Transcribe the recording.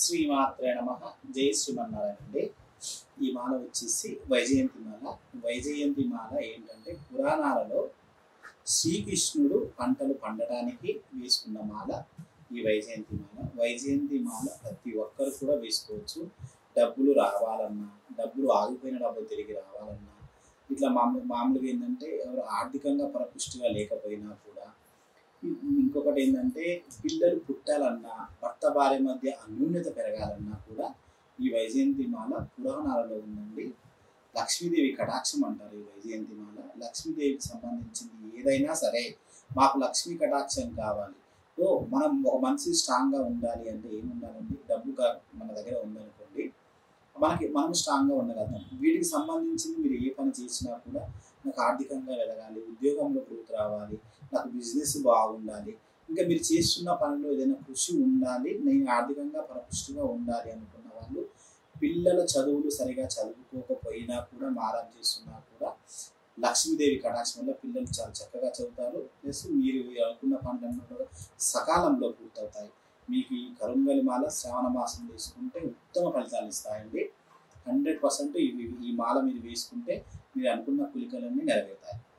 శ్రీమాత్రే నమః. జై శ్రీమన్నారాయణ అండి. ఈ మాల వచ్చేసి వైజయంతి మాల. వైజయంతి మాల ఏంటంటే పురాణాలలో శ్రీకృష్ణుడు పంటలు పండడానికి వేసుకున్న మాల ఈ వైజయంతి మాల. వైజయంతి మాల ప్రతి ఒక్కరు కూడా వేసుకోవచ్చు. డబ్బులు రావాలన్నా, డబ్బులు ఆగిపోయిన డబ్బులు తిరిగి రావాలన్నా, ఇట్లా మామూలుగా ఏంటంటే ఎవరు ఆర్థికంగా పరిపుష్టిగా లేకపోయినా కూడా, ఇంకొకటి ఏంటంటే పిల్లలు పుట్టాలన్నా, భర్త భార్య మధ్య అన్యోన్యత పెరగాలన్నా కూడా ఈ వైజయంతి మాల పురాణాలలో ఉందండి. లక్ష్మీదేవి కటాక్షం అంటారు ఈ వైజయంతి మాల. లక్ష్మీదేవికి సంబంధించింది ఏదైనా సరే, మాకు లక్ష్మీ కటాక్షం కావాలి, మనం ఒక మనిషి స్ట్రాంగ్గా ఉండాలి అంటే ఏముండాలండి? డబ్బు మన దగ్గర ఉందనుకోండి, మనం స్ట్రాంగ్గా ఉండగలుగుతాం. వీటికి సంబంధించింది మీరు ఏ పని చేసినా కూడా, నాకు ఆర్థికంగా ఎదగాలి, ఉద్యోగంలో గ్రోత్ రావాలి, నాకు బిజినెస్ బాగుండాలి, ఇంకా మీరు చేస్తున్న పనిలో ఏదైనా కృషి ఉండాలి, నేను ఆర్థికంగా పరిపుష్టిగా ఉండాలి అనుకున్న వాళ్ళు, పిల్లల చదువులు సరిగా చదువుకోకపోయినా కూడా, మారం చేస్తున్నా కూడా లక్ష్మీదేవి కటాక్షం వల్ల పిల్లలు చాలా చక్కగా చదువుతారు. ప్లస్ మీరు అనుకున్న పనులన్నీ కూడా సకాలంలో పూర్తవుతాయి. మీకు ఈ కరుంగలి మాల శ్రావణ మాసం వేసుకుంటే ఉత్తమ ఫలితాలు ఇస్తాయండి. 100% ఈ మాల మీరు వేసుకుంటే మీరు అనుకున్న కోరికలన్నీ నెరవేరుతాయి.